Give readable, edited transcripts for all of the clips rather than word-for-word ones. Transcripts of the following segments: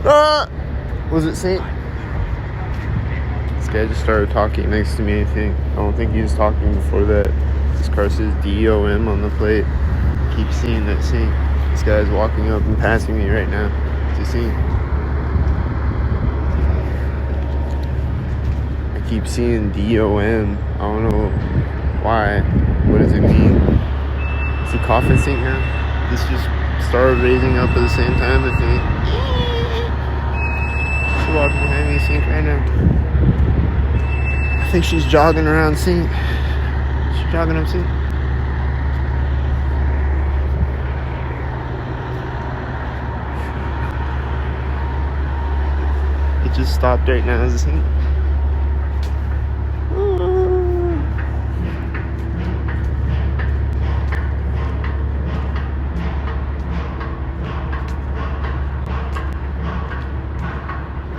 Ah! Was it Saint? This guy just started talking next to me, I think. I don't think he was talking before that. This car says DOM on the plate. Keep seeing that Saint. This guy's walking up and passing me right now. Is he Saint? I keep seeing DOM. I don't know why. What does it mean? Is he coughing Saint now? This just started raising up at the same time, I think. She's walking behind me, Saint, right now. I think she's jogging around Saint. She's jogging up Saint. It just stopped right now as a Saint.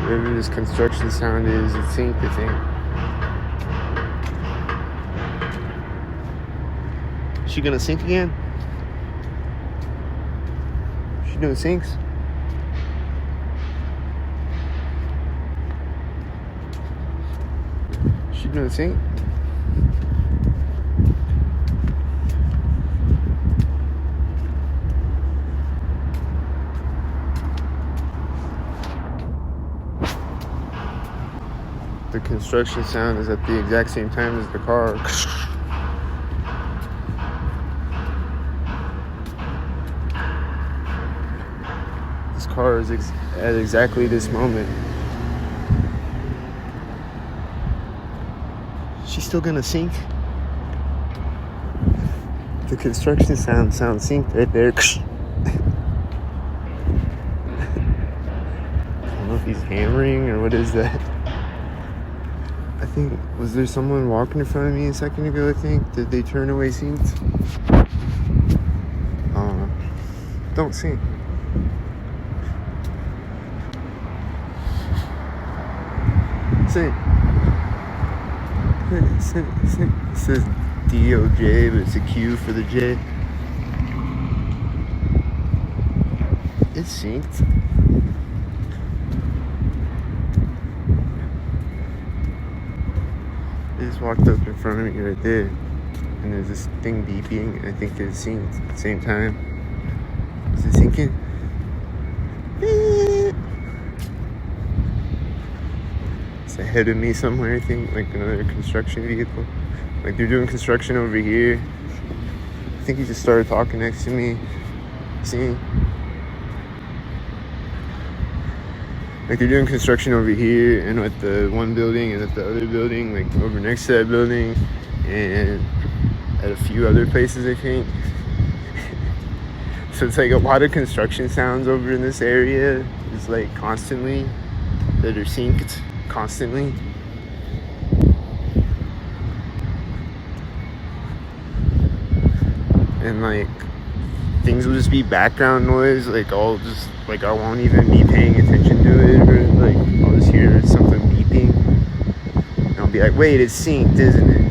Whatever this construction sound is, it's Saint, I think. Is she gonna sink again? Is she doing sinks? Is she doing sink? The construction sound is at the exact same time as the car. This car is at exactly this moment. She's still gonna sink. The construction sound sounds synced right there. I don't know if he's hammering or what is that. I think, was there someone walking in front of me a second ago, I think? Did they turn away seats? Don't sink. Sink. Sink. It says DOJ, but it's a Q for the J. It's synced. They just walked up in front of me right there, and there's this thing beeping, and I think it's synced at the same time. Is it syncing? It's ahead of me somewhere, I think, like another construction vehicle. Like they're doing construction over here. I think he just started talking next to me. See? Like they're doing construction over here and at the one building and at the other building, like over next to that building and at a few other places, I think. So it's like a lot of construction sounds over in this area. It's like constantly that are synced constantly. And like things will just be background noise, like I'll just like I won't even be paying attention to it, or like I'll just hear something beeping and I'll be like, wait, it's synced, isn't it?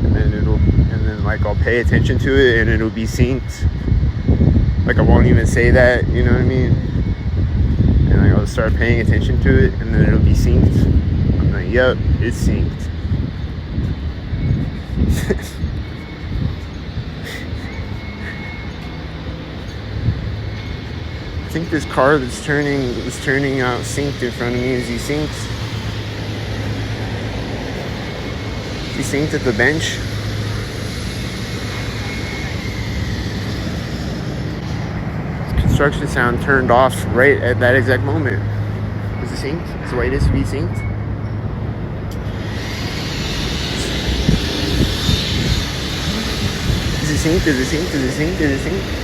And then like I'll pay attention to it and it'll be synced. Like I won't even say that, you know what I mean? And like I'll start paying attention to it and then it'll be synced. I'm like, yep, it's synced. I think this car that's turning out synced in front of me. Is he synced? Is he synced at the bench? Construction sound turned off right at that exact moment. Is it synced? Is the way it is to be synced? Is it synced? Is it synced? Is it synced? Is it synced?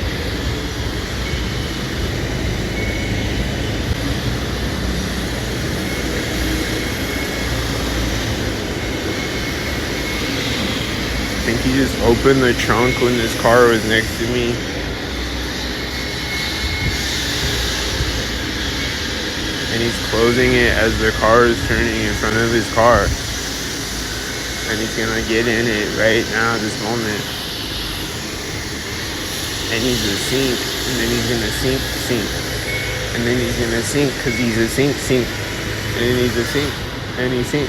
I think he just opened the trunk when this car was next to me. And he's closing it as the car is turning in front of his car. And he's gonna get in it right now, this moment. And he's gonna sink, and then he's gonna sink. And then he's gonna sink because he's a sink. And then he's a sink. And he sink.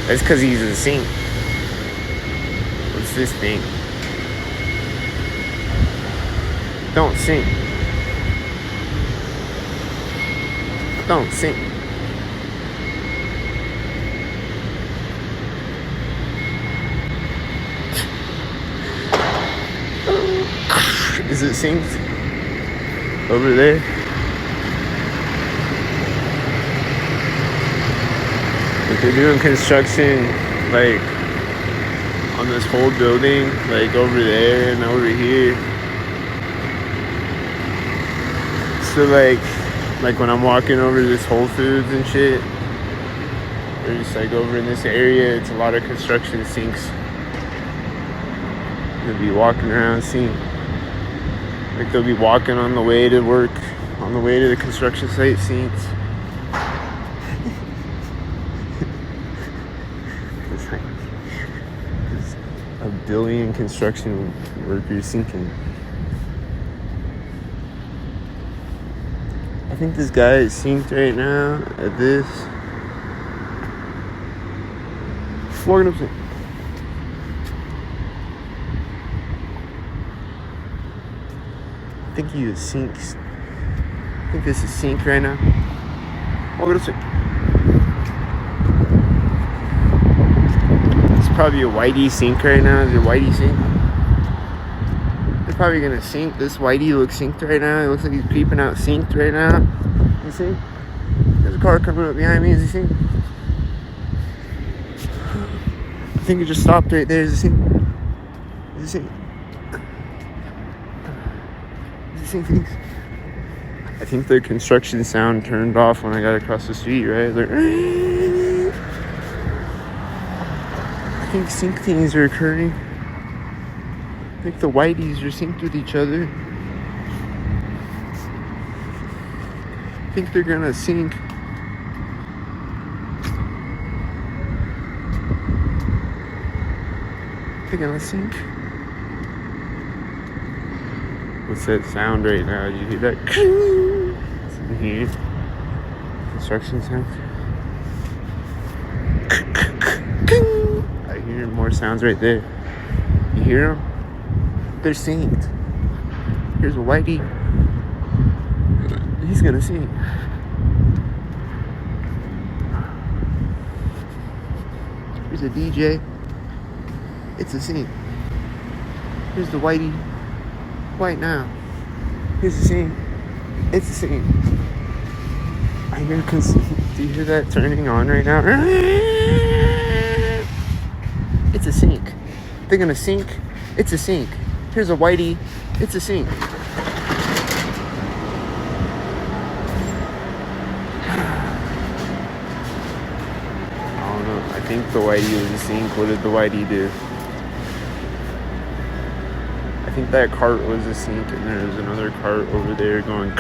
That's because he's a sink. What's this thing? Don't sink. Don't sink. Is it synced? Over there? Like they're doing construction, like, on this whole building, like, over there and over here. So, like when I'm walking over this Whole Foods and shit, or just, like, over in this area, it's a lot of construction sinks. They'll be walking around seeing, like, they'll be walking on the way to work, on the way to the construction site, sinks. It's like, there's a billion construction workers sinking. I think this guy is synced right now at this. Walking up. I think he is synced. I think this is synced right now. Walking up. It's probably a whitey sink right now. Is it whitey sink? They're probably gonna sink. This whitey looks synced right now. It looks like he's peeping out synced right now. You see? There's a car coming up behind me. Is he synced? I think it just stopped right there. Is it synced? Is it synced? Is it synced, things? I think the construction sound turned off when I got across the street, right? Like, I think sync things are occurring. I think the whiteys are synced with each other. I think they're gonna sync. They're gonna sync. What's that sound right now? Did you hear that? It's in here. Construction sound. I hear more sounds right there. You hear them? They're synced. Here's a whitey. He's gonna sing. Here's a DJ. It's a scene. Here's the whitey. White now. Here's the scene. It's a scene. I hear do you hear that turning on right now? It's a sink. They're gonna sink. It's a sink. Here's a whitey. It's a sink. I don't know. I think the whitey was a sink. What did the whitey do? I think that cart was a sink, and there was another cart over there going at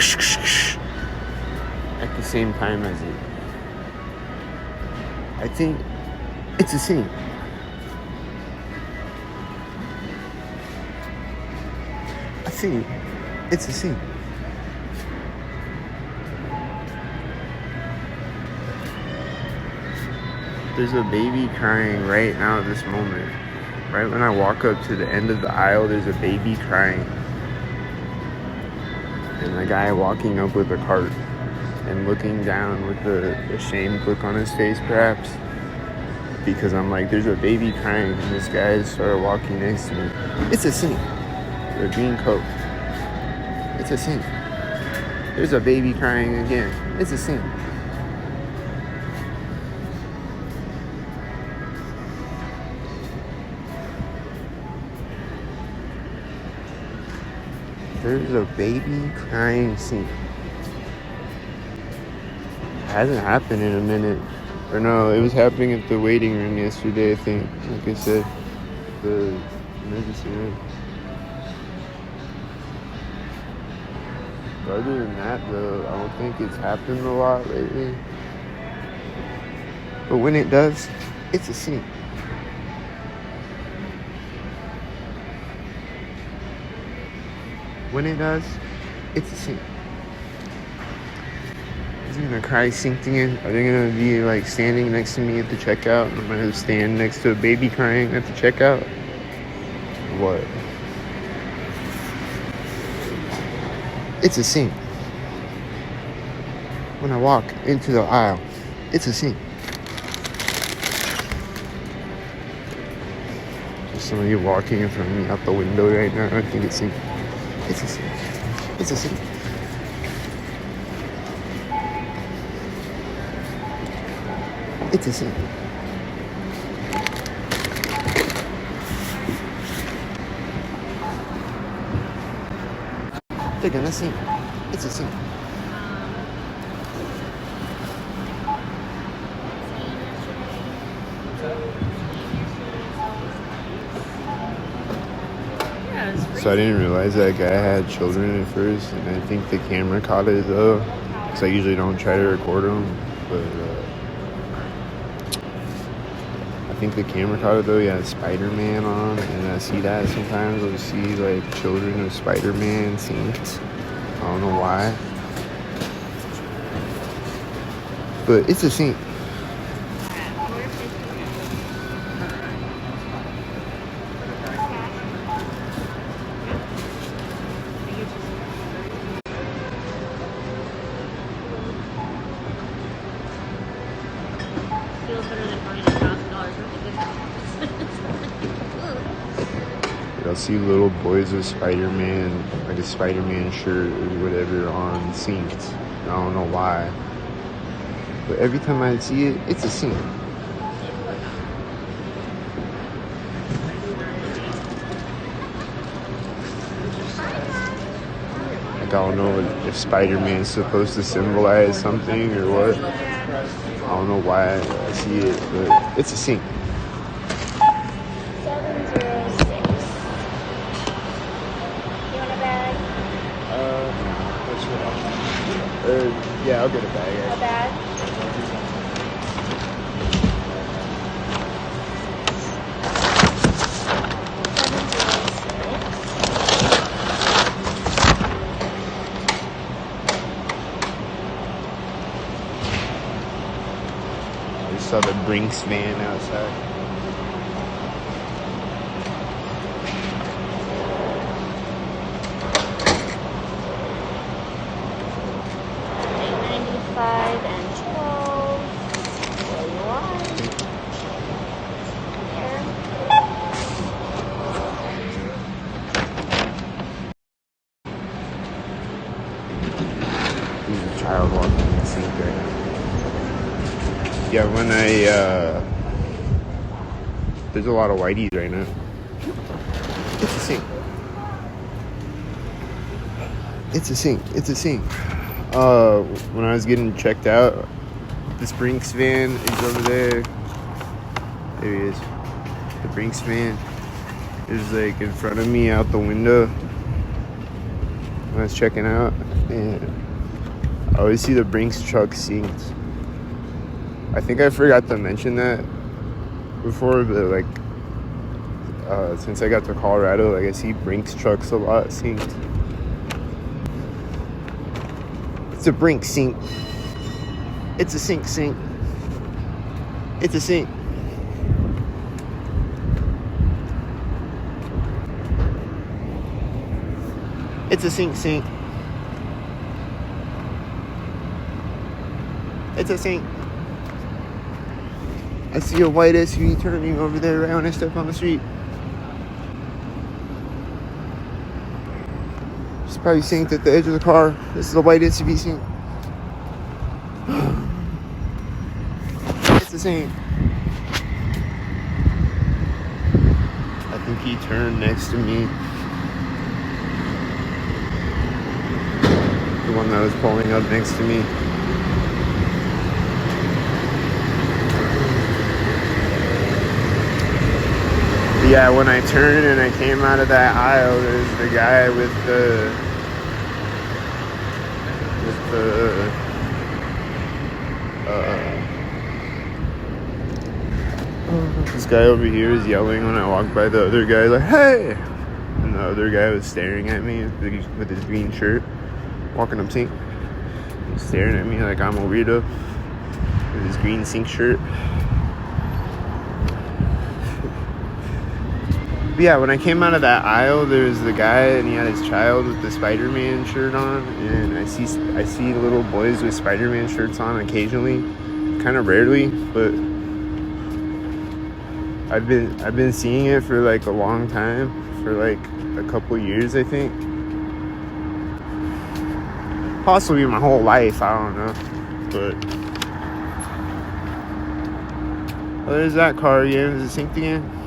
the same time as it. I think it's a sink. I think it's a sink. There's a baby crying right now at this moment. Right when I walk up to the end of the aisle, there's a baby crying. And a guy walking up with a cart and looking down with a shamed look on his face, perhaps. Because I'm like, there's a baby crying, and this guy started walking next to me. It's a sink. A green coat. It's a sink. There's a baby crying again. It's a sink. There's a baby crying scene. It hasn't happened in a minute. Or no, it was happening at the waiting room yesterday, I think. Like I said, the emergency room. But other than that, though, I don't think it's happened a lot lately. But when it does, it's a scene. when it does, it's a sink. Is he gonna cry sinking in? Are they gonna be like standing next to me at the checkout? And I'm gonna stand next to a baby crying at the checkout? What? It's a sink. When I walk into the aisle, it's a sink. There's somebody walking in front of me out the window right now. I think it's a sink. It's a sink. It's a sink. It's a sink. They're gonna sink. It's a sink. So I didn't realize that guy had children at first, and I think the camera caught it though, because I usually don't try to record them, but I think the camera caught it though. He had Spider-Man on, and I see that sometimes. I'll see like children of Spider-Man synced. I don't know why, but it's a sync. I'll see little boys with Spider-Man, like a Spider-Man shirt or whatever on synced. I don't know why. But every time I see it, it's a sync. Like, I don't know if Spider-Man is supposed to symbolize something or what. I don't know why I see it, but it's a sync. 706. You want a bag? That's what yeah, I'll get a bag. A bag? I saw the Brinks van outside. $8.95 and 12. There you are. There. There's a child walking in the sink right now. Yeah, when there's a lot of whiteys right now. It's a sink. It's a sink. It's a sink. When I was getting checked out, the Brinks van is over there. There he is. The Brinks van is like in front of me out the window when I was checking out, and I always see the Brinks truck synced. I think I forgot to mention that before, but like since I got to Colorado, like I see Brinks trucks a lot synced. It's a Brinks sink. It's a sink. It's a sink. It's a sink. It's a sink. I see a white SUV turning over there right when I step on the street. It's probably synced at the edge of the car. This is a white SUV sink. It's the same. I think he turned next to me. The one that was pulling up next to me. Yeah, when I turned and I came out of that aisle, there's the guy with this guy over here is yelling when I walk by the other guy, like, hey! And and the other guy was staring at me with his green shirt, walking up sink. He's staring at me like I'm a weirdo with his green sink shirt. But yeah, when I came out of that aisle, there was the guy and he had his child with the Spider-Man shirt on, and I see little boys with Spider-Man shirts on occasionally, kind of rarely, but I've been seeing it for like a long time, for like a couple years, I think, possibly my whole life. I don't know, but oh, there's that car again. Is it synced again?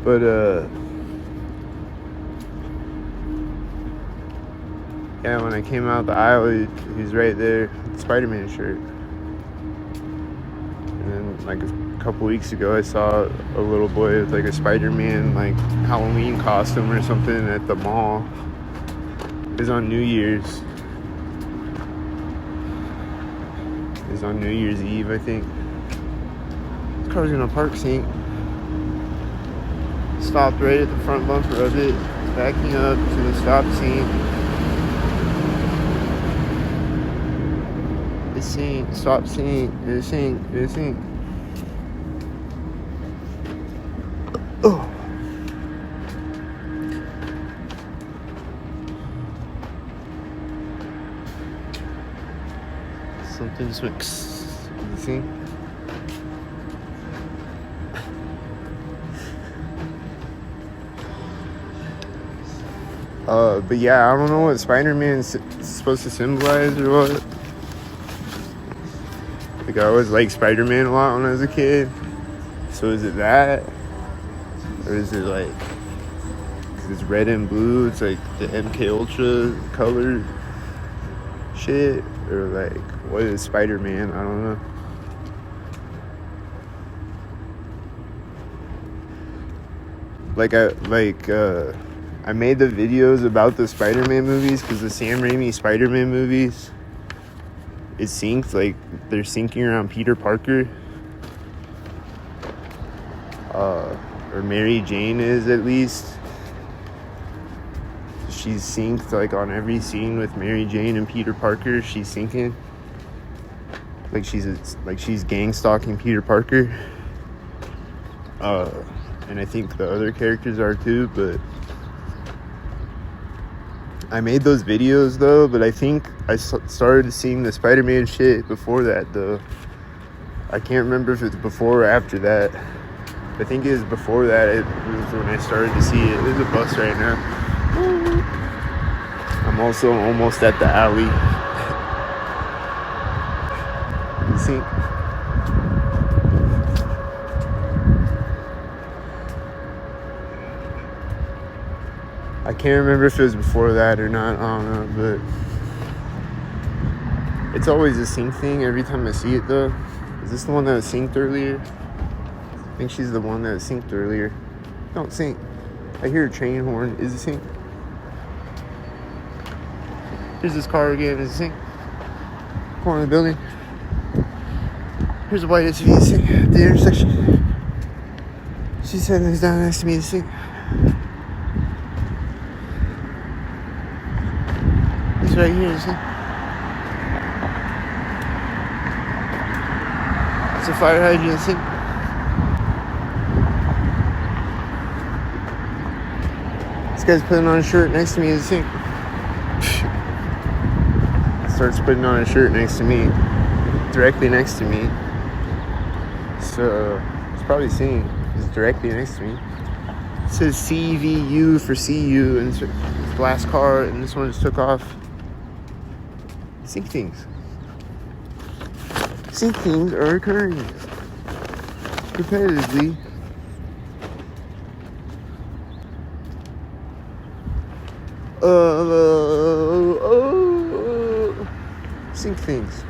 But yeah, when I came out the aisle, he's right there with the Spider-Man shirt. And then like a couple weeks ago, I saw a little boy with like a Spider-Man like Halloween costume or something at the mall. It was on New Year's. It was on New Year's Eve, I think. This car's gonna park sync. Stopped right at the front bumper of it, backing up to the stop sign. It's saying stop sign. It's saying. Oh. Something's mixed. You see? But yeah, I don't know what Spider-Man's supposed to symbolize or what. Like, I always liked Spider-Man a lot when I was a kid. So is it that? Or is it like, cause it's red and blue, it's like the MK Ultra color shit? Or like, what is Spider-Man? I don't know. I made the videos about the Spider-Man movies because the Sam Raimi Spider-Man movies is synced, like they're syncing around Peter Parker. Or Mary Jane is, at least. She's synced like on every scene with Mary Jane and Peter Parker. She's syncing. Like she's gang stalking Peter Parker. And I think the other characters are too, but I made those videos though, but I think I started seeing the Spider-Man shit before that though. I can't remember if it's before or after that. I think it was before that. It was when I started to see it. There's a bus right now. I'm also almost at the alley. You see? I can't remember if it was before that or not. I don't know, but it's always a sync thing every time I see it though. Is this the one that was synced earlier? I think she's the one that was synced earlier. Don't sync. I hear a train horn. Is it sync? Here's this car again. Is it sync? Corner of the building. Here's a white SUV. Is it sync? At the intersection. She said it's down next to me. Is it sync? It's right here. Is it sync? It's a fire hydrant. Is it sync? This guy's putting on a shirt next to me. Is it sync? Starts putting on a shirt next to me, directly next to me. So it's probably seeing. It's directly next to me. It says CVU for CU, and it's the last car, and this one just took off. Sync things. Sync things are occurring repetitively. Sync things.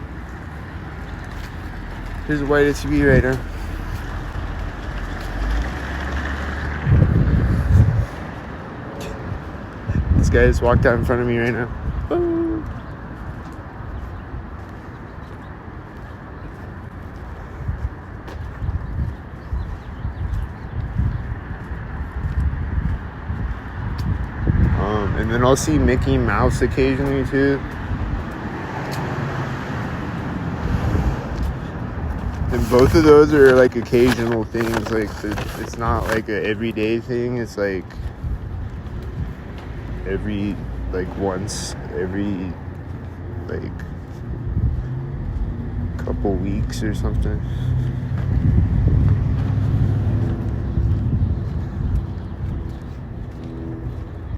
Here's a white SUV right now. This guy just walked out in front of me right now. And then I'll see Mickey Mouse occasionally too. And both of those are like occasional things. Like it's not like a everyday thing. It's like once every like couple weeks or something.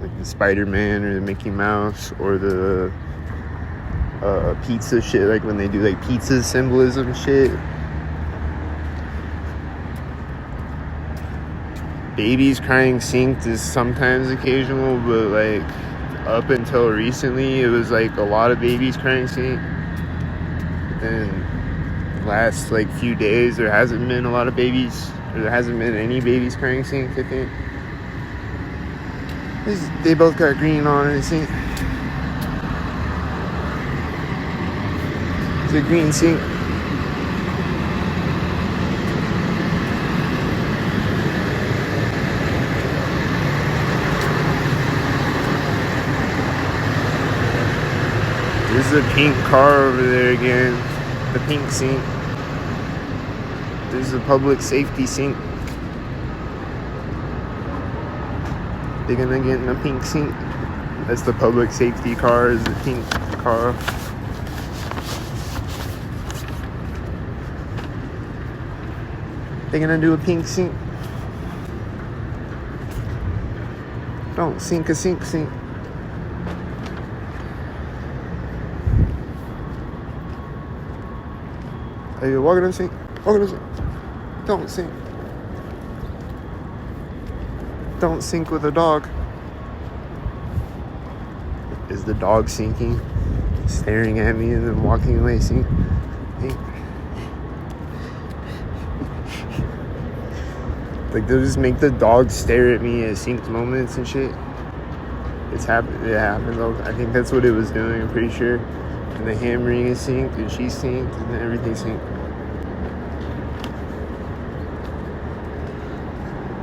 Like the Spider-Man or the Mickey Mouse or the pizza shit, like when they do like pizza symbolism shit. Babies crying synced is sometimes occasional, but like up until recently it was like a lot of babies crying synced. Then last like few days there hasn't been a lot of babies, or there hasn't been any babies crying synced, I think. They both got green on it, I think. It's a green sync. There's a pink car over there again. The pink sync. There's a public safety sync. They're gonna get in a pink sync. That's the public safety car, is the pink car. They're gonna do a pink sync. Don't sink a sink sink. Hey, walk in the sink. Walk in the sink. Don't sink. Don't sink with a dog. Is the dog sinking? Staring at me and then walking away. Sink. Hey. Like they'll just make the dog stare at me at synced moments and shit. It happens. I think that's what it was doing, I'm pretty sure. And the hammering is synced and she's synced and then everything's synced.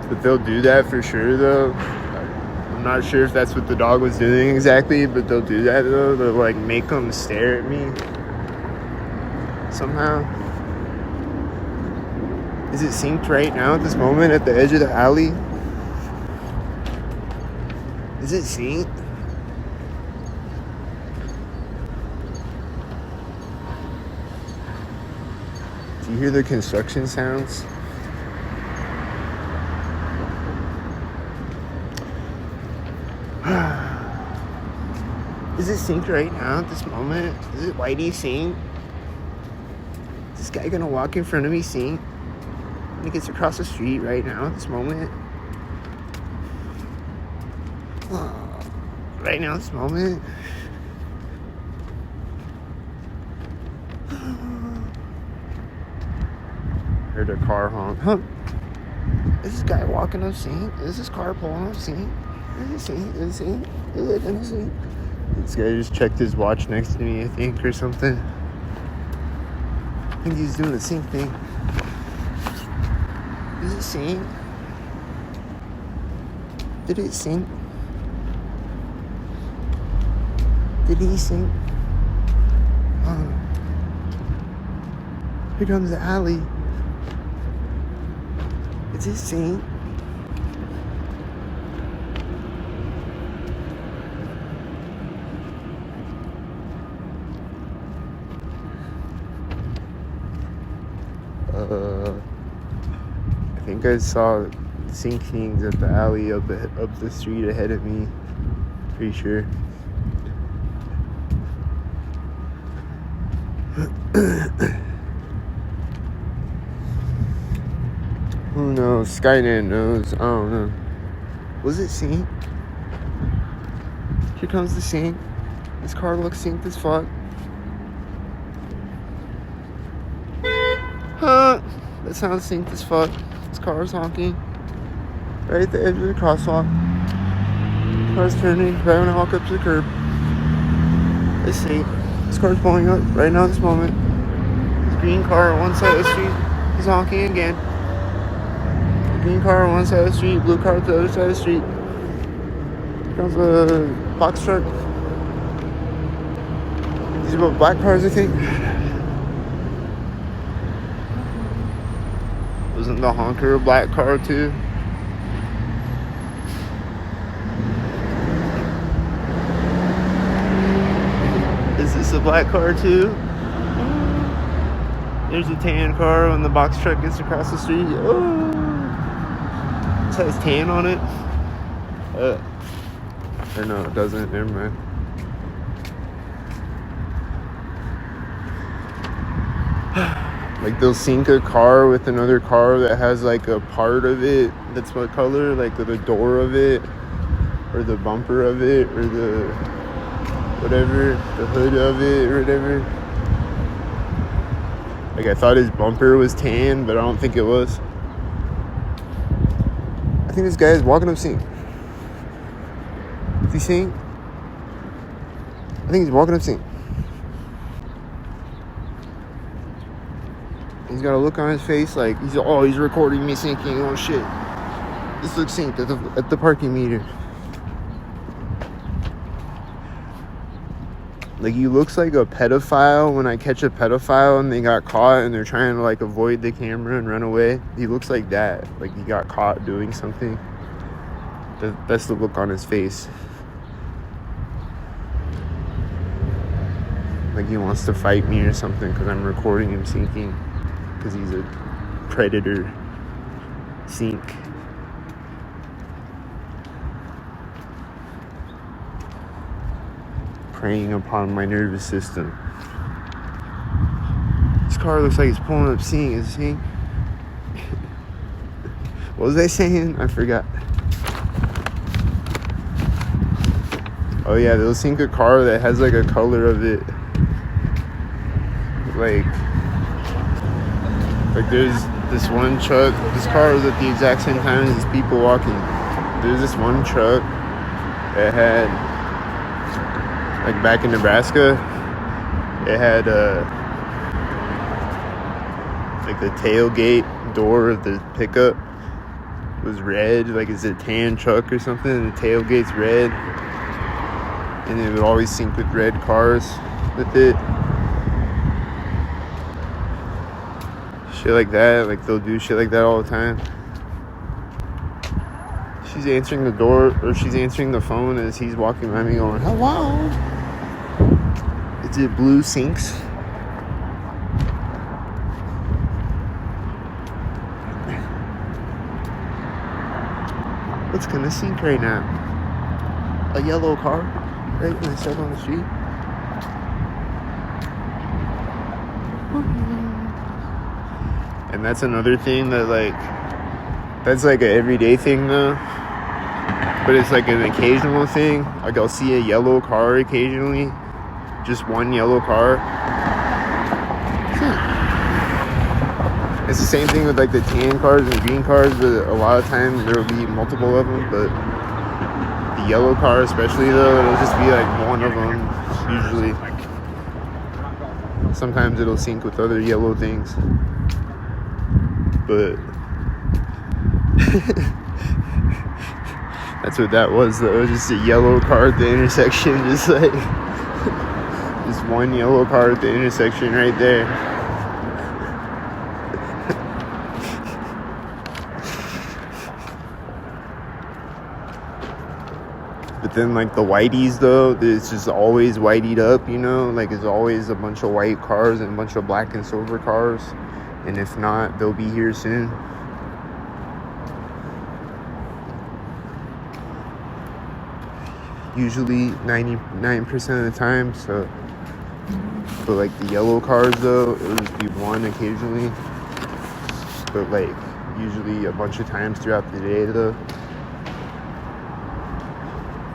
But they'll do that for sure though. I'm not sure if that's what the dog was doing exactly, but they'll do that though. They'll like make them stare at me somehow. Is it synced right now at this moment at the edge of the alley? Is it synced? Do you hear the construction sounds? Is it synced right now at this moment? Is it Whitey synced? Is this guy gonna walk in front of me synced? When he gets across the street right now at this moment? Right now at this moment? Heard a car honk. Huh? Is this guy walking up synced? Is this car pulling up synced? Is it synced? Is it synced? Is it gonna sync? This guy just checked his watch next to me, I think, or something. I think he's doing a sync thing. Is it sync? Did it sync? Did he sync? Here comes the alley. Is it sync? I think I saw sinkings at the alley up the street ahead of me. Pretty sure. Who knows? Skynet knows. I don't know. Was it synced? Here comes the sync. This car looks synced as fuck. Huh? That sounds synced as fuck. This car is honking. Right at the edge of the crosswalk. Car's turning. Right when I walk up to the curb. Let's see. This car's pulling up right now at this moment. This green car on one side of the street. He's honking again. The green car on one side of the street. Blue car on the other side of the street. Here comes a box truck? These are both black cars, I think. Wasn't the honker a black car too? Is this a black car too? There's a tan car when the box truck gets across the street. Oh, it says tan on it. Or no, it doesn't. Never mind. Like they'll sync a car with another car that has like a part of it that's what color, like the door of it, or the bumper of it, or the whatever, the hood of it, or whatever. Like I thought his bumper was tan, but I don't think it was. I think this guy is walking up sync. Is he seeing? I think he's walking up sync. He's got a look on his face like he's recording me syncing. Oh shit! This looks synced at the parking meter. Like he looks like a pedophile when I catch a pedophile and they got caught and they're trying to like avoid the camera and run away. He looks like that. Like he got caught doing something. That's the look on his face. Like he wants to fight me or something because I'm recording him syncing. Because he's a predator sync. Preying upon my nervous system. This car looks like it's pulling up sync. Is it sync? What was I saying? I forgot. Oh yeah, they'll sync a car that has like a color of it. Like there's this one truck. This car was at the exact same time as these people walking. There's this one truck that had, like back in Nebraska, it had like the tailgate door of the pickup was red. Like it's a tan truck or something, and the tailgate's red. And it would always sync with red cars with it. Shit like that, like they'll do shit like that all the time. She's answering the door, or she's answering the phone as he's walking by me going, hello? Is it blue syncs? What's gonna sync right now? A yellow car, right when I step on the street? And that's another thing that that's like an everyday thing though. But it's like an occasional thing. Like I'll see a yellow car occasionally. Just one yellow car. It's the same thing with like the tan cars and green cars, but a lot of times there will be multiple of them. But the yellow car especially though, it'll just be like one of them usually. Sometimes it'll sync with other yellow things. But that's what that was though. It was just a yellow car at the intersection, just like just one yellow car at the intersection right there. But then like the whiteys though, it's just always whiteyed up, you know, like it's always a bunch of white cars and a bunch of black and silver cars. And if not, they'll be here soon. Usually 99% of the time. So, but like the yellow cars though, it'll just be one occasionally. But like usually a bunch of times throughout the day though.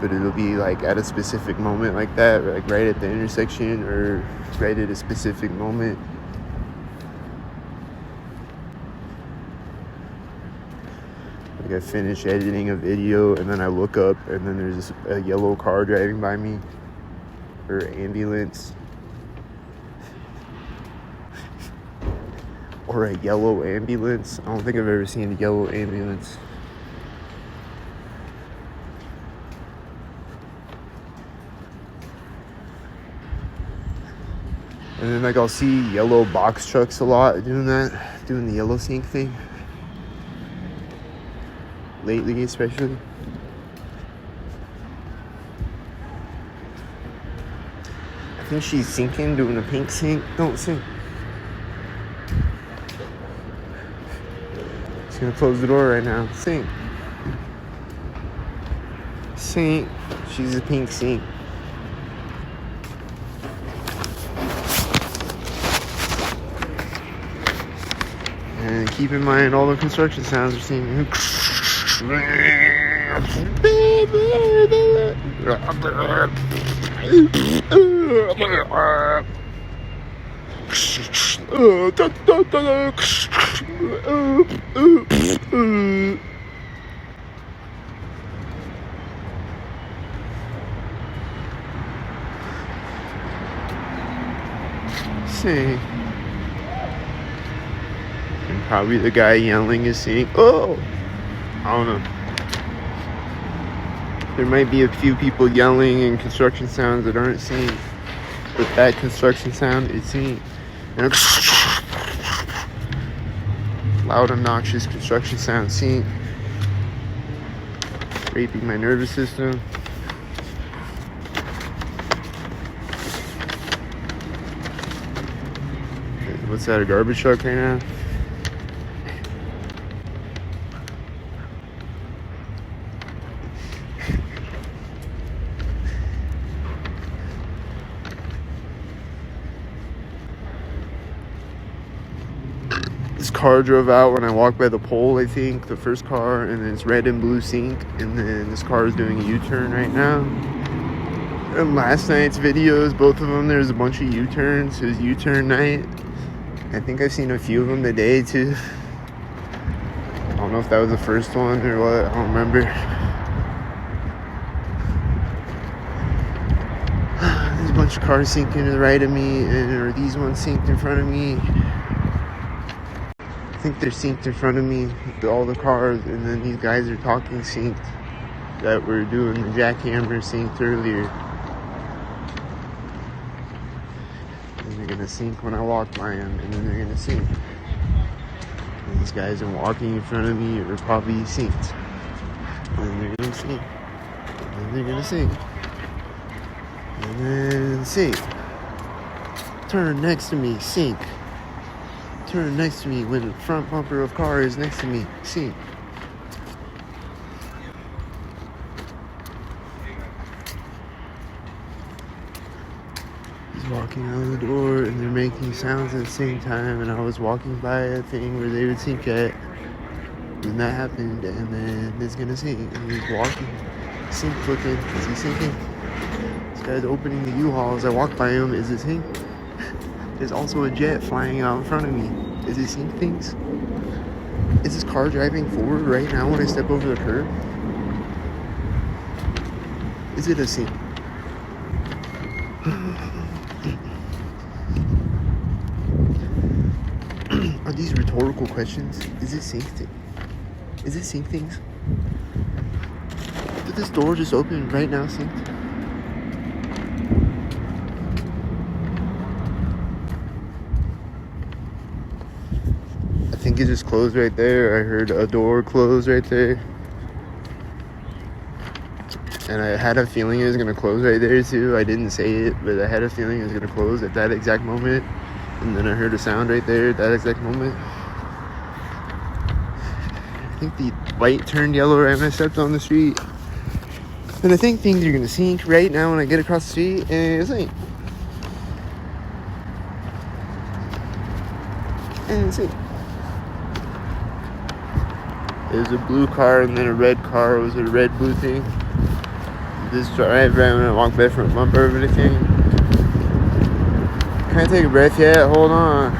But it'll be like at a specific moment like that, like right at the intersection or right at a specific moment. Like I finish editing a video and then I look up and then there's a yellow car driving by me, or ambulance, or a yellow ambulance. I don't think I've ever seen a yellow ambulance. And then like I'll see yellow box trucks a lot doing that, doing the yellow sync thing. Lately especially. I think she's syncing, doing a pink sync. Don't sync. She's gonna close the door right now. Sync. Sync. She's a pink sync. And keep in mind all the construction sounds are singing. Sing. And probably the guy yelling is saying, "Oh!" I don't know. There might be a few people yelling and construction sounds that aren't synced, but that construction sound is synced. And loud, obnoxious construction sound synced. Raping my nervous system. What's that, a garbage truck right now? This car drove out when I walked by the pole, I think, the first car, and then it's red and blue sync, and then this car is doing a U-turn right now. And last night's videos, both of them, there's a bunch of U-turns. It was U-turn night. I think I've seen a few of them today too. I don't know if that was the first one or what, I don't remember. There's a bunch of cars sinking to the right of me, or these ones synced in front of me. I think they're synced in front of me, all the cars, and then these guys are talking synced that were doing the jackhammer synced earlier. And they're gonna sync when I walk by them, and then they're gonna sync. And these guys are walking in front of me are probably synced. And then they're gonna sync. And then they're gonna sync. And then sync. Turn next to me, sync. Turn next to me when the front bumper of car is next to me, sync. He's walking out the door and they're making sounds at the same time, and I was walking by a thing where they would sync at, and that happened, and then it's gonna sync, and he's walking, sync looking. Is he syncing? This guy's opening the U-Haul as I walk by him. Is it sync? There's also a jet flying out in front of me. Is it sync things? Is this car driving forward right now when I step over the curb? Is it a sync? Are these rhetorical questions? Is it sync? Is it sync things? Did this door just open right now, synced? I think it just closed right there. I heard a door close right there. And I had a feeling it was going to close right there too. I didn't say it, but I had a feeling it was going to close at that exact moment. And then I heard a sound right there at that exact moment. I think the light turned yellow right when I stepped on the street. And I think things are going to sync right now when I get across the street, and it's sync. And it's sync. There's a blue car and then a red car. It was a red-blue thing. This right when I walk by from bumper over the thing. Can't take a breath yet. Hold on.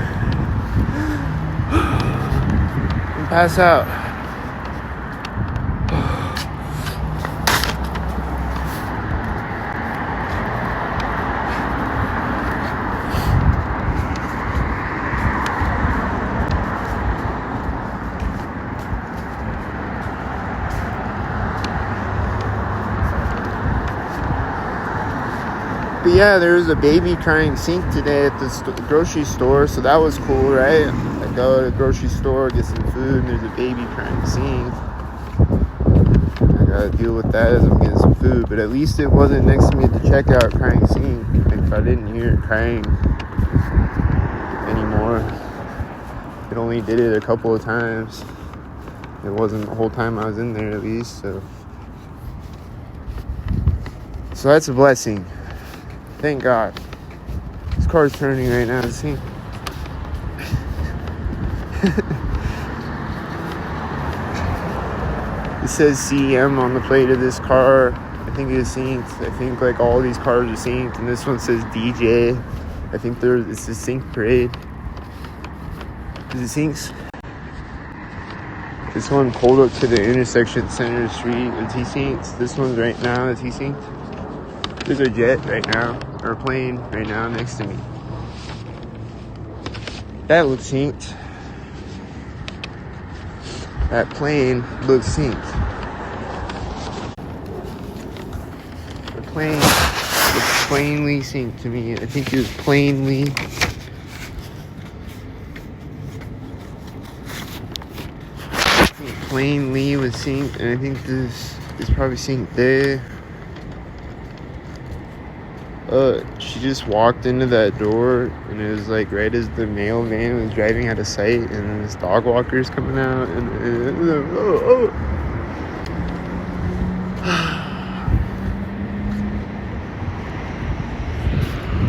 And pass out. But Yeah, there was a baby crying sink today at the grocery store, so that was cool, right? I go to the grocery store, get some food, and there's a baby crying sink. I gotta deal with that as I'm getting some food, but at least it wasn't next to me at the checkout crying sink. Like, I didn't hear it crying anymore. It only did it a couple of times. It wasn't the whole time I was in there, at least, so that's a blessing. Thank God. This car's turning right now, see? It says CM on the plate of this car. I think it's synced. I think like all these cars are synced, and this one says DJ. I think it's a sync parade. Is it syncs? This one pulled up to the intersection, Center Street. Is he synced? This one's right now. Is he synced? There's a jet right now, or a plane right now next to me. That looks synced. That plane looks synced. The plane looks plainly synced to me. I think it was plainly. Plainly was synced, and I think this is probably synced there. She just walked into that door, and it was like right as the mail van was driving out of sight, and then this dog walker is coming out, and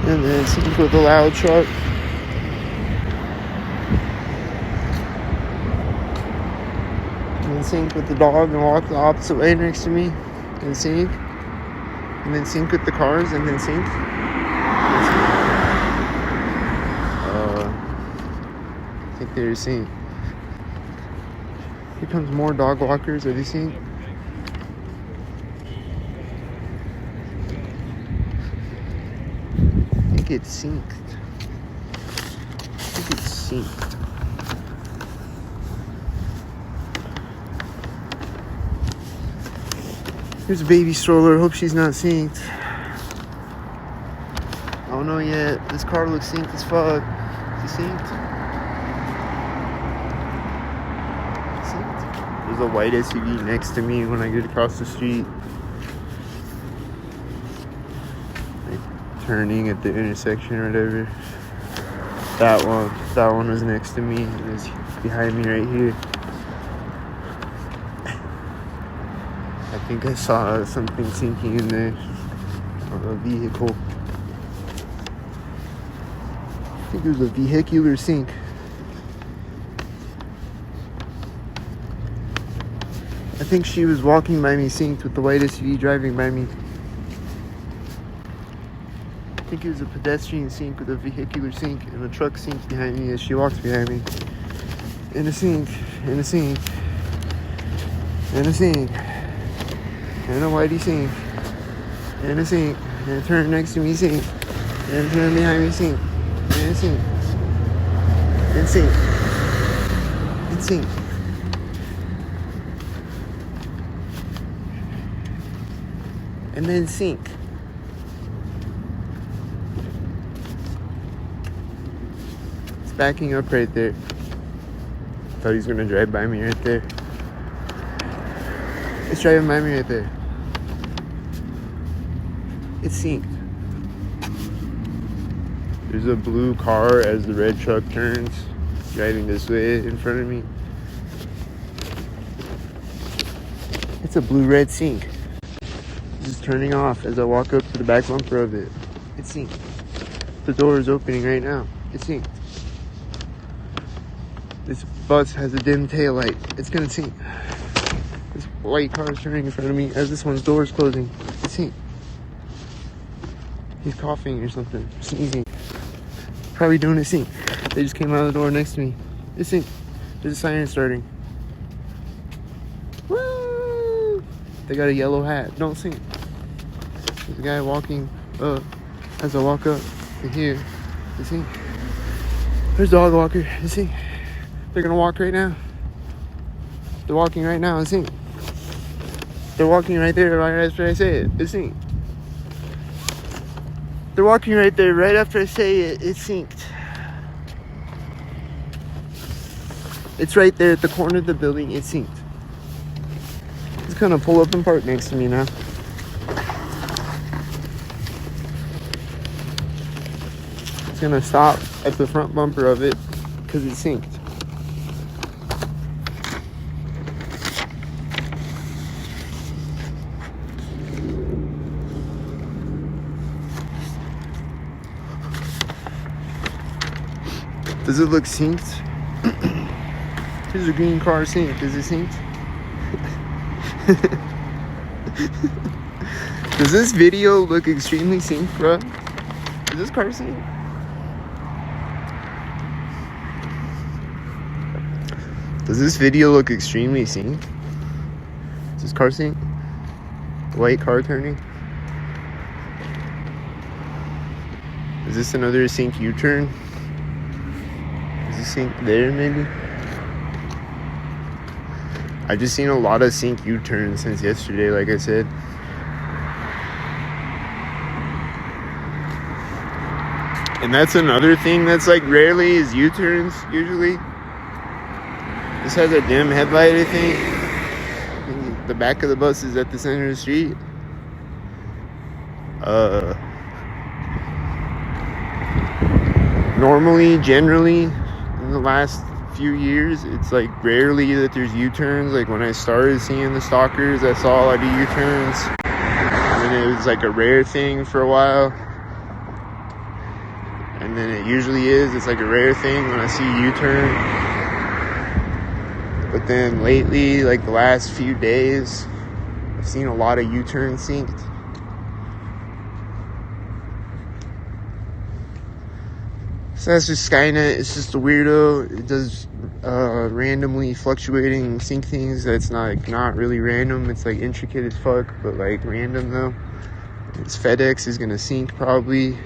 and then synced with a loud truck. Sync with the dog and walk the opposite way next to me, and sync, and then sync with the cars, and then sync. I think they're synced. Here comes more dog walkers. Are they synced? I think it's synced. Here's a baby stroller. Hope she's not synced. I don't know yet. This car looks synced as fuck. Is it synced? There's a white SUV next to me when I get across the street. Like, turning at the intersection or whatever. That one was next to me. It was behind me right here. I think I saw something sinking in there. A vehicle. I think it was a vehicular sink. I think she was walking by me synced with the white SUV driving by me. I think it was a pedestrian sink with a vehicular sink and a truck sink behind me as she walks behind me. In a sink, in a sink, in a sink. And a whitey sink, and a sink, and a turn next to me sink, and a turn behind me sink, and a sink, and sink, and sink. And then sink. It's backing up right there. Thought he was gonna drive by me right there. It's driving by me right there. It's synced. There's a blue car as the red truck turns, driving this way in front of me. It's a blue-red sync. This is turning off as I walk up to the back bumper of it. It's synced. The door is opening right now. It's synced. This bus has a dim tail light. It's gonna sync. This white car is turning in front of me as this one's door is closing. It's synced. He's coughing or something, sneezing. Probably doing a sync. They just came out of the door next to me. It's synced. There's a siren starting. Woo! They got a yellow hat. Don't sync. There's a guy walking up as I walk up to here. It's synced. There's a dog walker. It's synced. They're gonna walk right now. They're walking right now. It's synced. They're walking right there, right after I say it. It's synced. They're walking right there, right after I say it's synced. It's right there at the corner of the building. It's synced. He's gonna pull up and park next to me now. He's gonna stop at the front bumper of it because it's synced. Does it look synced? Is a green car synced? Is it synced? Does this video look extremely synced, bro? Is this car synced? Does this video look extremely synced? Is this car synced? White car turning? Is this another sync U-turn? Is this sync there maybe? I just seen a lot of sync U-turns since yesterday, like I said. And that's another thing that's like rarely is U-turns usually. This has a dim headlight, I think. And the back of the bus is at the center of the street. Normally, generally, in the last few years, it's like rarely that there's U-turns. Like when I started seeing the Stalkers, I saw a lot of U-turns, and then it was like a rare thing for a while, and then it usually is, it's like a rare thing when I see U-turn. But then lately, like the last few days, I've seen a lot of U-turns synced. So that's just Skynet. It's just a weirdo. It does randomly fluctuating sync things. That's not really random. It's like intricate as fuck, but like random though. It's FedEx is gonna sync probably,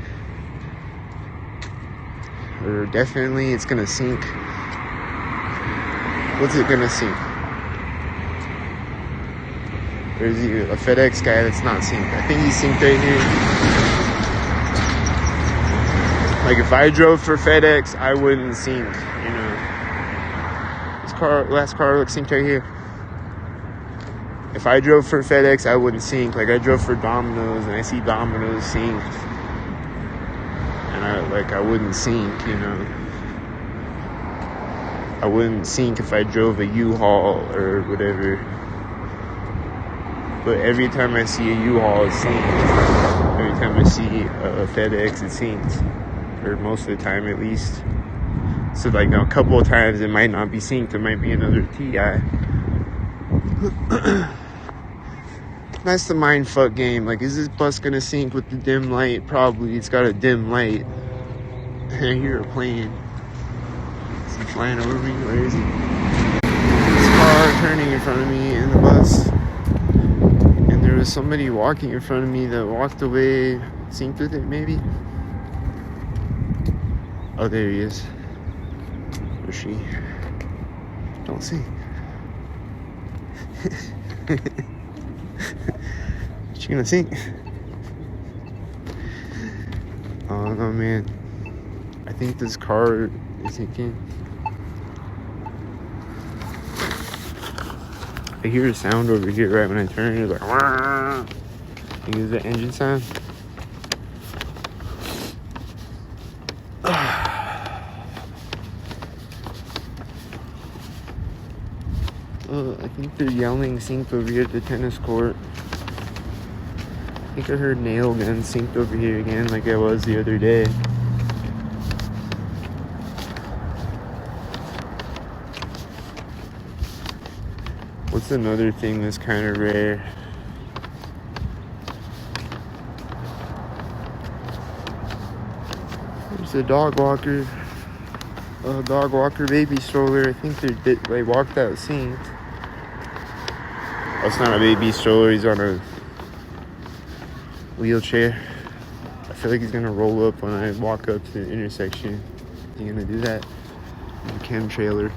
or definitely it's gonna sync. What's it gonna sync? Or is he a FedEx guy that's not synced? I think he's synced right here. Like if I drove for FedEx, I wouldn't sync, you know. This last car looks synced right here. If I drove for FedEx, I wouldn't sync. Like I drove for Domino's and I see Domino's synced, and I wouldn't sync, you know. I wouldn't sync if I drove a U-Haul or whatever. But every time I see a U-Haul, it's synced. Every time I see a FedEx, it's synced. Or most of the time at least. So like a couple of times it might not be synced, it might be another TI. That's the mindfuck game. Like, is this bus gonna sync with the dim light? Probably. It's got a dim light. I hear a plane. Is he flying over me? Where is he? This car turning in front of me in the bus. And there was somebody walking in front of me that walked away, synced with it maybe. Oh, there he is. Or she. Don't see. She gonna sink? Oh no, man. I think this car is sinking. I hear a sound over here right when I turn. It's like, I think it's the engine sound. I think they're yelling synced over here at the tennis court. I think I heard nail guns synced over here again like I was the other day. What's another thing that's kind of rare? There's a dog walker. A dog walker baby stroller. I think they walked out synced. Oh, it's not a baby stroller. He's on a wheelchair. I feel like he's gonna roll up when I walk up to the intersection. Is he gonna do that? The chem trailer.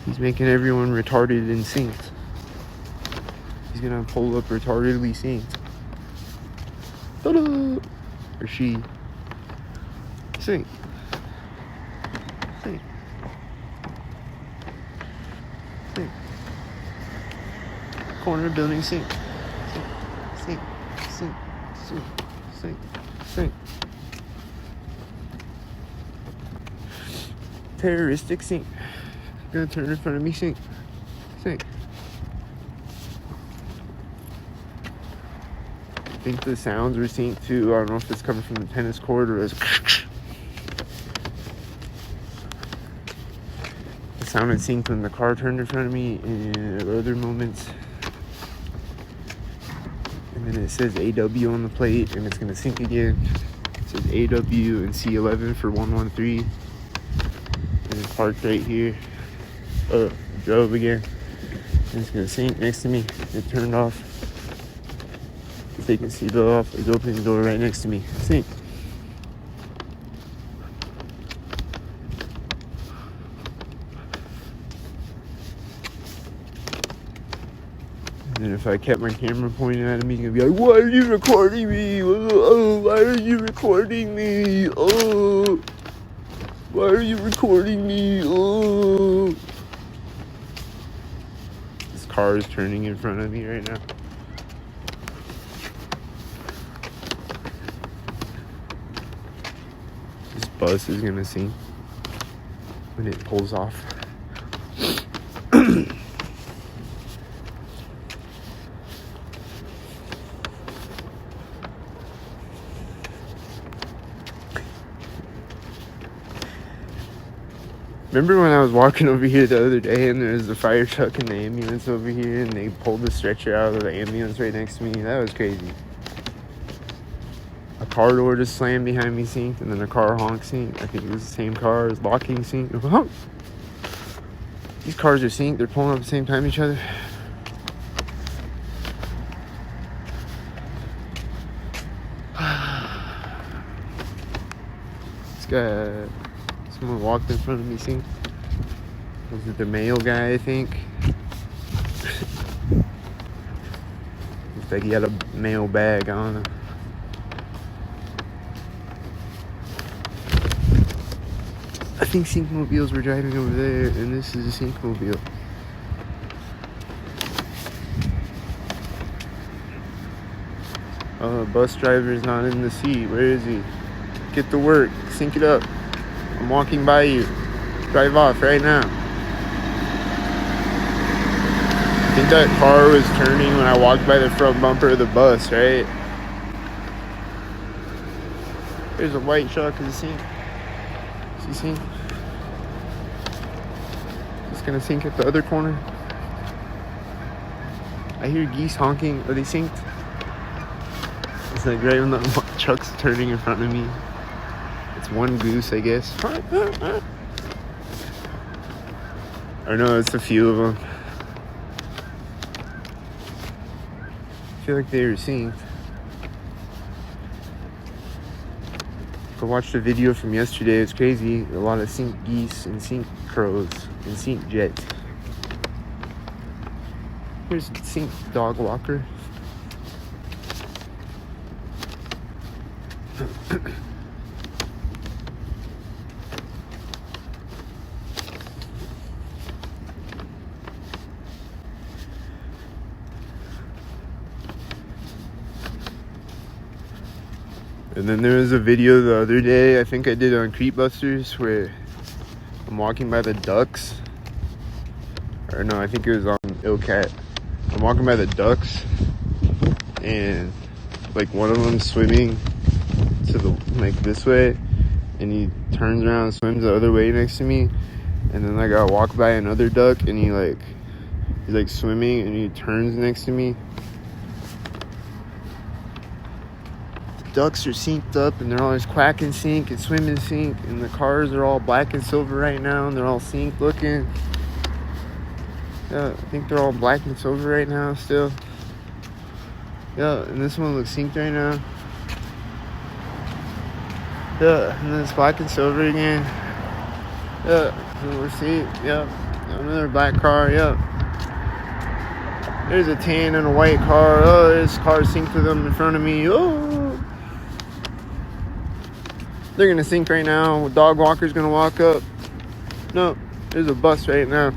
He's making everyone retarded and synced. He's gonna pull up retardedly synced. Ta-da! Or she. Sync. Sync. Sync. Corner building sync. Sync. Sync. Sync. Sync. Sync. Terroristic sync. Gonna turn in front of me, sync. Sync. I think the sounds are synced too. I don't know if it's coming from the tennis court or as the sound is synced when the car turned in front of me and at other moments. And then it says AW on the plate and it's gonna sync again. It says AW and C11 for 113. And it's parked right here. Drove again. And it's gonna sync next to me. It turned off. Taking seatbelt off. It's opening the door right next to me. Sync. And if I kept my camera pointed at him, he's gonna be like, "Why are you recording me? Oh, why are you recording me? Oh, why are you recording me? Oh." This car is turning in front of me right now. This bus is gonna sing when it pulls off. Remember when I was walking over here the other day and there was the fire truck and the ambulance over here and they pulled the stretcher out of the ambulance right next to me? That was crazy. A car door just slammed behind me synced and then a car honk synced. I think it was the same car as locking synced. These cars are synced. They're pulling up at the same time each other. This guy... Someone walked in front of me, see? Was it the mail guy, I think? Looks like he had a mail bag on him. I think Syncmobiles were driving over there, and this is a Syncmobile. Bus driver's not in the seat. Where is he? Get to work. Sync it up. I'm walking by you. Drive off right now. I think that car was turning when I walked by the front bumper of the bus, right? There's a white truck. Is it sync? Is he sync? It's gonna sync at the other corner. I hear geese honking. Are they synced? It's like right when the truck's turning in front of me. It's one goose, I guess. Or no, it's a few of them. I feel like they were synced. I watched a video from yesterday. It's crazy. A lot of sync geese and sync crows and sync jets. Here's a sync dog walker. And then there was a video the other day, I think I did on Creepbusters, where I'm walking by the ducks. Or no, I think it was on Illcat. I'm walking by the ducks, and like one of them swimming to the, like this way, and he turns around and swims the other way next to me. And then like I walk by another duck, and he's like swimming, and he turns next to me. Ducks are synced up and they're always quacking sync and swimming sync, and the cars are all black and silver right now and they're all synced looking. Yeah, I think they're all black and silver right now still. Yeah, and this one looks synced right now. Yeah, and then it's black and silver again. Yeah, so we'll see. Yeah, another black car. Yeah. There's a tan and a white car. Oh, there's cars synced to them in front of me. Oh, they're gonna sink right now. Dog walker's gonna walk up. No, there's a bus right now.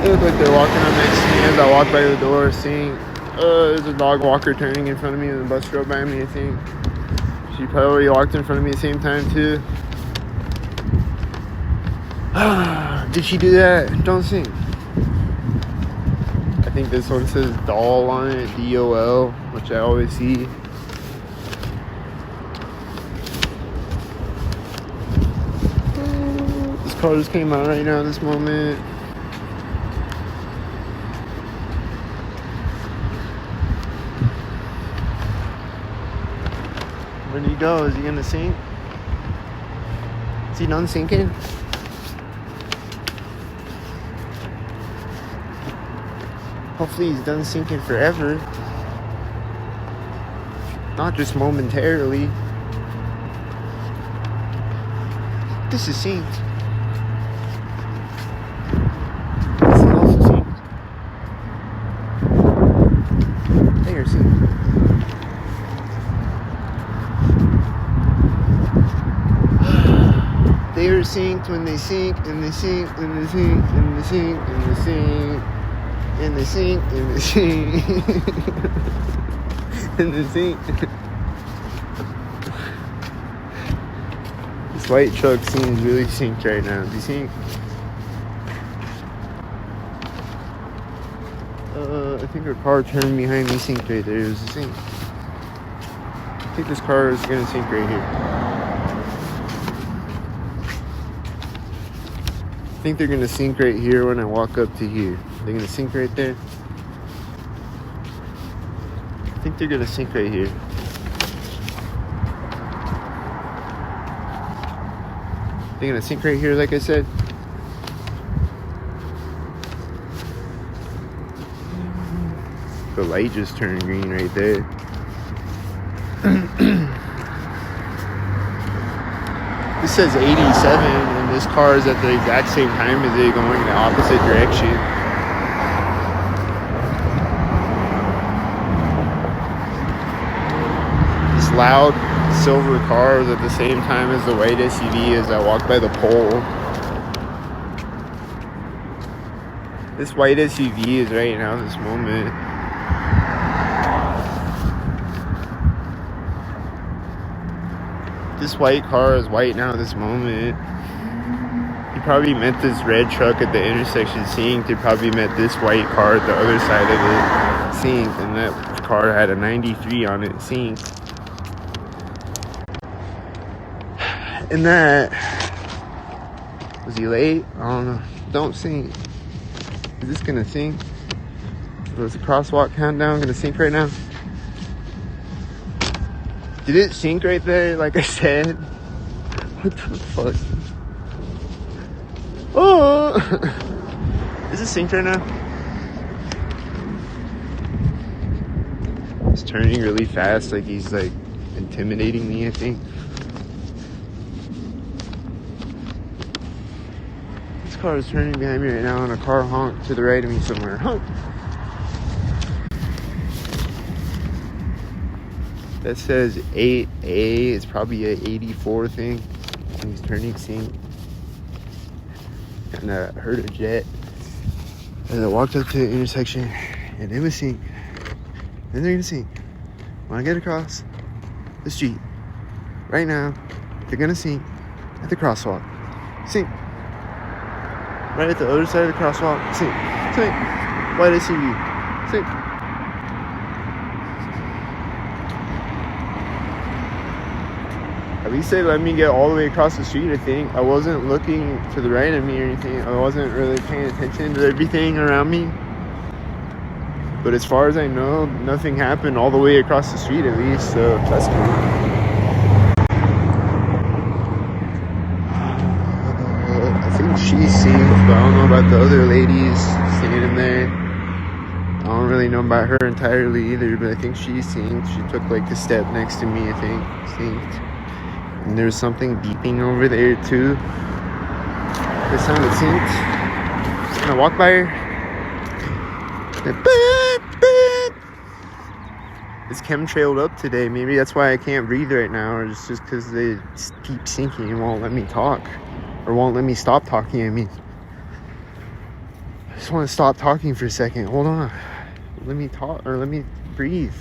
They look like they're walking up next to me as I walk by the door, seeing, there's a dog walker turning in front of me and the bus drove by me, I think. She probably walked in front of me at the same time, too. Did she do that? Don't sing. I think this one says doll on it, D-O-L, which I always see. This car just came out right now, this moment. Where did he go? Is he gonna sink? Is he done sinking? Hopefully he's done sinking forever. Not just momentarily. This is synced. This is also synced. They are synced. They are synced when they sink, and they sink, and they sink, and they sink, and they sink, and they sink, and they sink, and they sink. This white truck seems really synced right now. Do you think? I think her car turned behind me, synced right there. There's a sink. I think this car is gonna sink right here. I think they're gonna sink right here when I walk up to here. They're gonna sink right there. I think they're gonna sink right here. They're gonna sink right here, like I said. The light just turned green right there. This says 87, and this car is at the exact same time as it, going in the opposite direction. This loud silver car is at the same time as the white SUV as I walk by the pole. This white SUV is right now, this moment. This white car is white now, this moment. He probably meant this red truck at the intersection synced. He probably meant this white car at the other side of it synced. And that car had a 93 on it synced. And that... Was he late? I don't know. Don't sink. Is this gonna sink? Was the crosswalk countdown gonna sink right now? Did it sink right there, like I said? What the fuck? Oh! Is it synced right now? He's turning really fast, like he's like intimidating me, I think. This car is turning behind me right now, and a car honked to the right of me somewhere. Honk! That says 8A. It's probably a 84 thing. And he's turning sync. And I heard a jet as I walked up to the intersection, and it was sync. Then they're gonna sync. When I get across the street, right now, they're gonna sync at the crosswalk. Sync. Right at the other side of the crosswalk. Sync. Sync. White SUV. Sync. At least they let me get all the way across the street, I think. I wasn't looking to the right of me or anything. I wasn't really paying attention to everything around me. But as far as I know, nothing happened all the way across the street at least, so that's cool. I think she synced, but I don't know about the other ladies standing there. I don't really know about her entirely either, but I think she synced. She took like the step next to me, I think, synced. And there's something beeping over there too. It sounded synced. And I walked by her. It's chemtrailed up today. Maybe that's why I can't breathe right now, or it's just because they keep syncing and won't let me talk, or won't let me stop talking. I mean, I just want to stop talking for a second. Hold on. Let me talk, or let me breathe.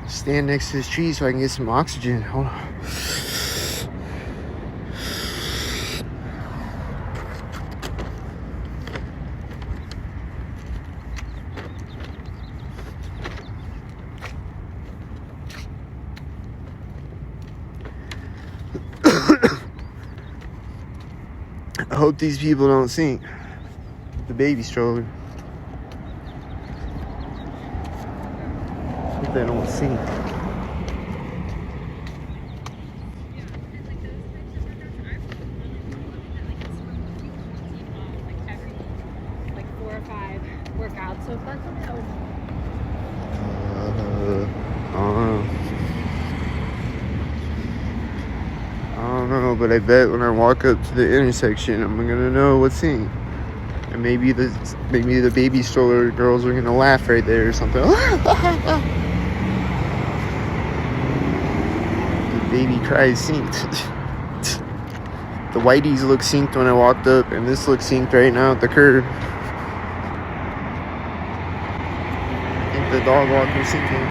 Stand next to this tree so I can get some oxygen. Hold on. I hope these people don't sink the baby stroller. Hope they don't sink. Like 4 or 5 workouts. So if that's what that would I don't know, but I bet when I walk up to the intersection, I'm gonna know what's synced. And maybe the baby stroller girls are gonna laugh right there or something. The baby cries synced. The whiteys look synced when I walked up, and this looks synced right now at the curb. I think the dog walker syncing.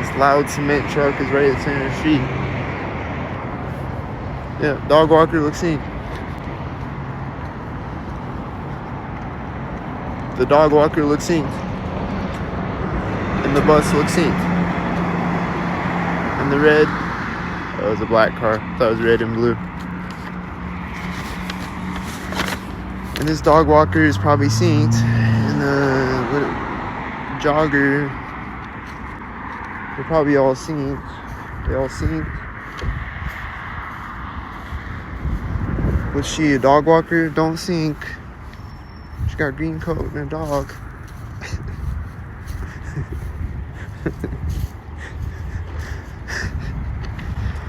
This loud cement truck is right at the center of the street. Yeah, dog walker looks synced. The dog walker looks synced. And the bus looks synced. And the red, that was a black car. That was red and blue. And this dog walker is probably synced. And the jogger, they're probably all synced. They all synced. Was she a dog walker? Don't sync. She got a green coat and a dog.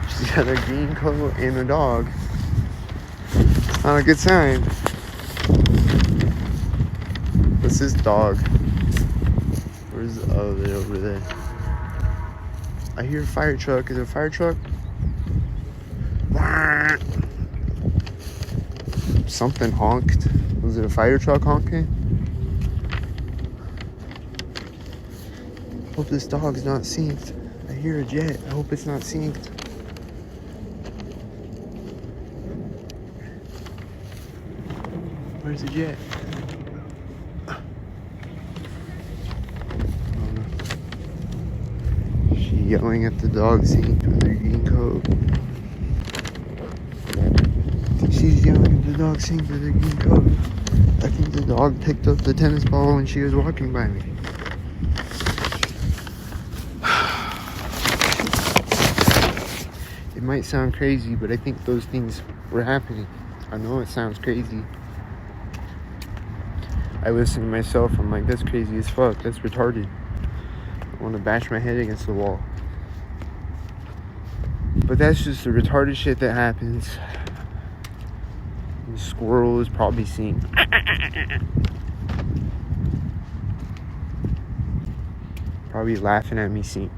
She's got a green coat and a dog. Not a good sign. What's this dog? Where's they're over there? I hear a fire truck. Is it a fire truck? Something honked. Was it a fire truck honking? Hope this dog's not synced. I hear a jet. I hope it's not synced. Where's the jet? She yelling at the dog synced with her green coat. She's yelling at the dog synced with her green coat. I think the dog picked up the tennis ball when she was walking by me. It might sound crazy, but I think those things were happening. I know it sounds crazy. I listen to myself, I'm like, that's crazy as fuck, that's retarded. I want to bash my head against the wall. But that's just the retarded shit that happens. The squirrel is probably seen. Probably laughing at me seeing.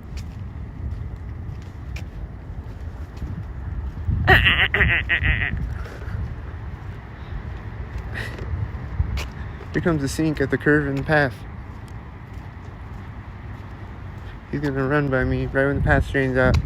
Here comes the sink at the curve in the path. He's gonna run by me right when the path straightens out.